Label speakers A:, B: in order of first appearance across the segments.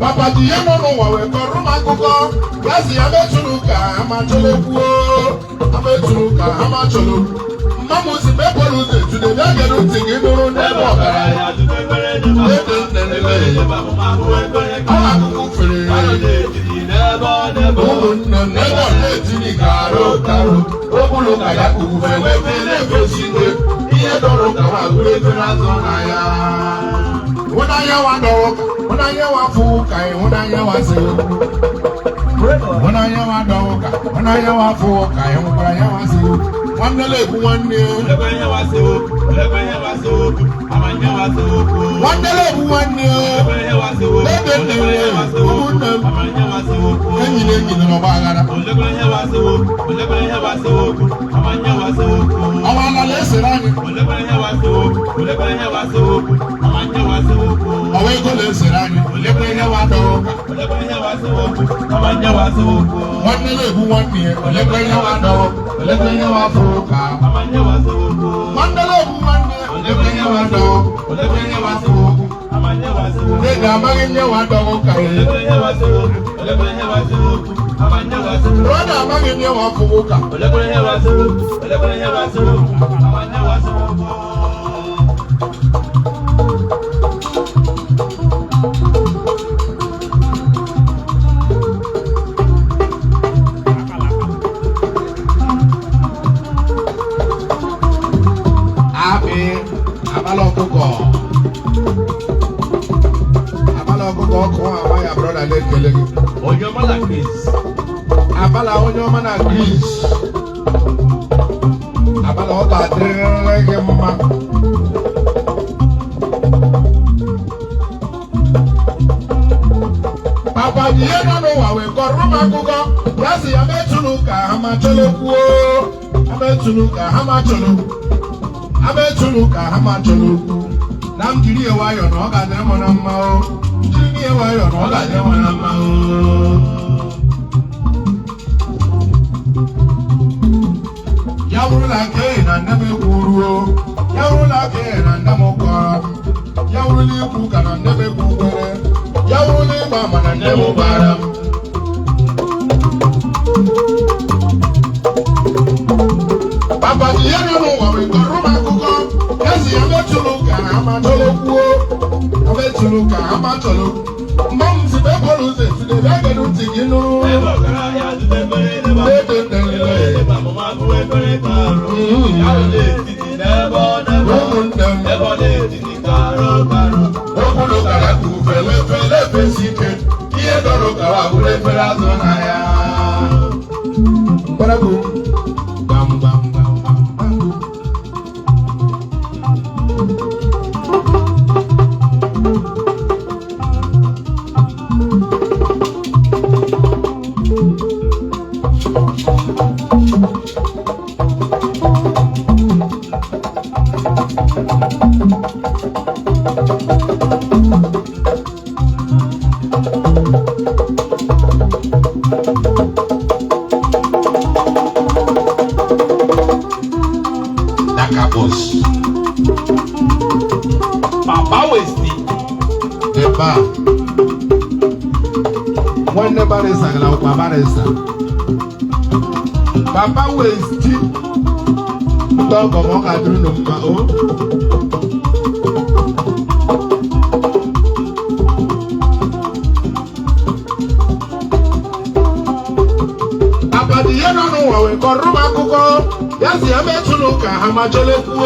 A: Papa di yano no wa we koruma kuko yasi abetunuka amacholokuo abetunuka amacholoku mamu si bepoluze to the begelu tigi nuru nebo garaya nebo letini karo karo obulu kaya kufele fele fesinde iye doro kawa gure fenazona ya Una yawa doka, una yawa fuka, una yawa sewu. Una yawa doka, una yawa fuka, una yawa sewu. One leg, one new. One leg, one new. Awe gole serani, lebrenya wadoka, lebrenya wasoku, amanya wasoku. Wanele buwani, lebrenya wadoka, lebrenya wasoka, amanya wasoku. Mandele buwani, lebrenya wadoka, lebrenya wasoku, amanya wasoku. Nega magenya wadoka, lebrenya wasoku, lebrenya wasoku, amanya wasoku. Rada magenya wafuka, lebrenya wasoku, lebrenya wasoku, amanya wasoku. Abala okuko ko awa ya brother le kele.
B: Onyoma na Greece.
A: Abala onyoma na Greece. Abala oba drege mama. Papa die no no wa we koruma kuko. Yasi abetunuka amacholokuo. Abetunuka amacholoku. Abetunuka amacholoku. Nam jiri ewayo no ga de mo na ma o. Jiri ewayo no ga de mo na ma o. Yawuru la ke na na me kuru o. Yawuru la ke na na mo kwa. Yawuru li ku ka na na me ku kwere. Yawuru li ba ma na na mo bara. Papa di yano no wa we koruma kuko. Yasi abetunuka amacholoku. Abetunuka amacholoku. Mom si bepoluze to the begelu tigi nuru.
B: Papa Westi.
A: Eba. Wanda baresa la kwa baresa. Papa Westi. Dog mo ka duru no ma o. Papa di yano no wa we koruma kuko. Yasi abetunuka amacholoku.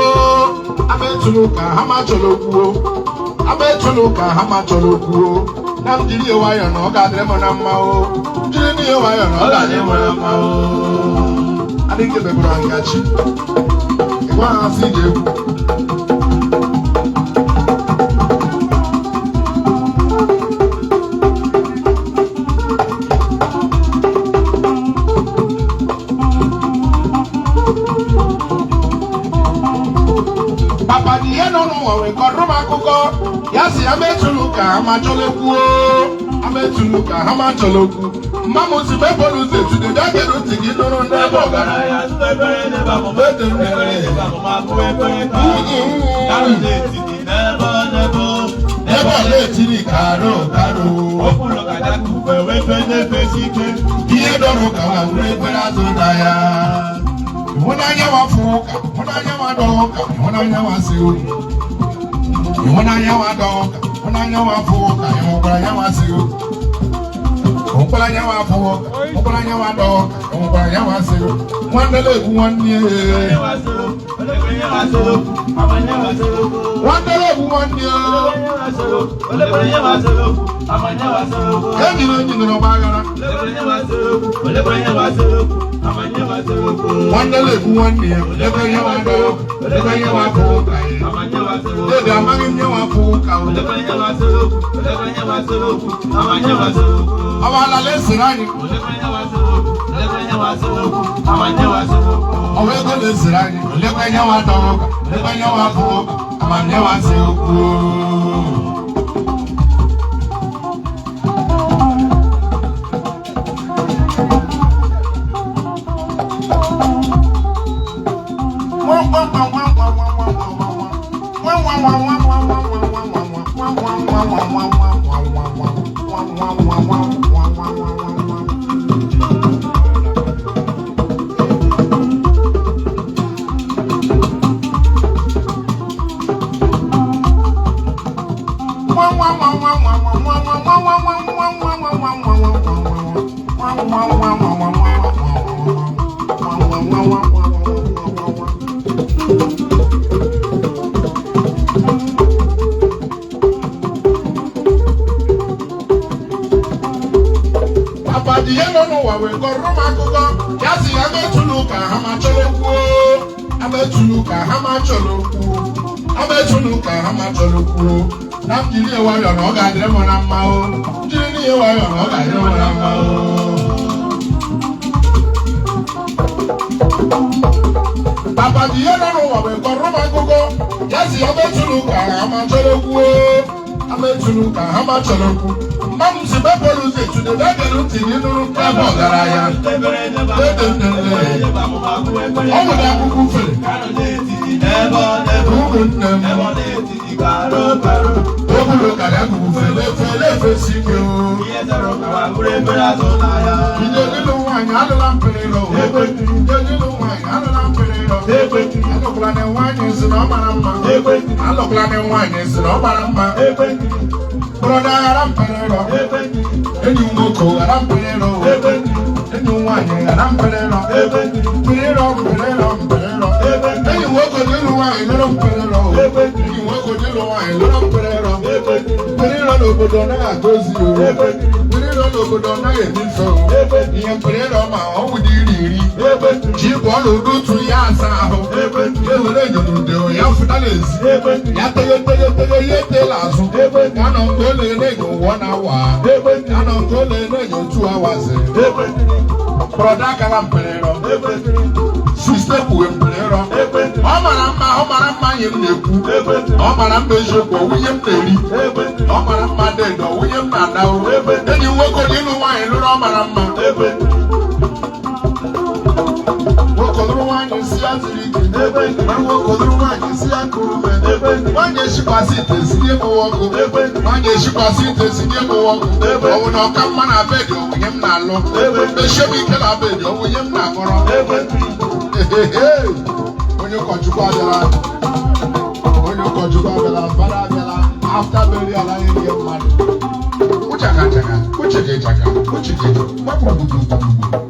A: Abetunuka amacholoku. Abetunuka amacholoku. Nam jiri ewayo no ga de mo na ma o. Jiri ni ewayo no ga de mo na ma o. adịghị ebeburu ngachi ịgwa ha sị ije egwu papa dị ihe nọ n'ụwa wee kọrọ m akụkọ ya si ya metụrụ ka ha ma chọlekwuo ametụrụ ka ha ma chọlekwu mma m si bebolu ụzọ etude dagere ntị gị nụrụ n'ebe ọgaranya ebe ọla etiri karo karo ihe dọrọ ka ha were ebere azụ na ya ịhụnanya wafụ ụka ịhụnanya wadọ ụka ịhụnanya wasị olu ịhụnanya wadọ ụka ịhụnanya wafụ ụka ịhụkwara ya wasị olu ịhụkwara ya wafụ ụka ịhụkwara ya wadọ ụka ịhụkwara ya wasị olu nwanne na-egwu nwanne nwanne na-egwu nwanne enyi na enyi nọrọ ọgba aghara nwanne na-egwu nwanne ya ebe ihe wadọ ebe ihe wafụ ụka ebe amaghị nye wafụ ụka ọbala na-esere anyị ọwa ego na-esere anyị olekwa ihe wadọ ụka olekwa ihe wafụ ụka amanye wasị okwu ihe nọ n'ụwa wee kọrọ m akụkọ ya si ya metụlụ ka ha ma chọrọ ametụlụ ka ha ma chọrọ ametụlụ ka ha ma chọrọ na m jiri nwayọọ na ọ ga-adịrị m na mma o jiri n'ihe nwayọọ na ọ ga-adịrị m na mma o papa dị ihe nọ n'ụwa wee kọrọ m akụkọ ya si ya metụlụ ka ha ma chọrọ ametụlụ ka ha ma chọrọ mma m si bepụrụ ụzọ etude dagere ntị gị nụrụ ebe ọgaranya ọ nwere akwụkwọ ufere ụmụnne m oburu karịa akụkụ fere efe si ike ide dịlụ nwaanyị alụla mpịrịrọ ide dịlụ nwaanyị alụla mpịrịrọ alụkwala na nwaanyị si na ọ mara mma alụkwala na nwaanyị si na ọ mara mma brọda ghara mpịrịrọ enyi nwoke ghara mpịrịrọ enyi nwaanyị ghara mpịrịrọ mpịrịrọ mpịrịrọ mpịrịrọ enyi nwoke dịlụ nwaanyị lụrụ mpịrịrọ enyi nwoke dịlụ nwaanyị lụrụ mpịrịrọ mpịrịrọ n'obodo naghị adozi mpịrịrọ n'obodo naghị emefe ihe mpịrịrọ ma ọ wụdị iri ji bụ ọnọdụ otu ya asa ahụ ewere enyonude ya fụtala ezi ya teghete ya etela azụ ya nọ nke ole na-enyo ụwọ na awa ya nọ nke ole na-enyo otu awazi brọda gara mpịrịrọ siste kwuwe mpịrịrọ ọ mara mma nye m na-ekwu ọ mara mma eziokwu nwunye m na-eri ọ mara mma dedo nwunye m na-adawo enyi nwoke dị ịlụ nwaanyị lụrụ ọ mara mma nwoke lụrụ nwaanyị si ya ziri ike nwoke lụrụ nwaanyị si ya kụrụ ume nwaanyị eshikwasị ite sinye m ọkụ nwaanyị eshikwasị ite sinye m ọkụ ọ bụ na ọka mma na bedi onwunye m na-alụ eshie m ike na bedi onwunye m na-akpọrọ onye ụkọchukwu abịala fada abịala afta burial anyị nye mmadụ ụchaka uche gị gbapụ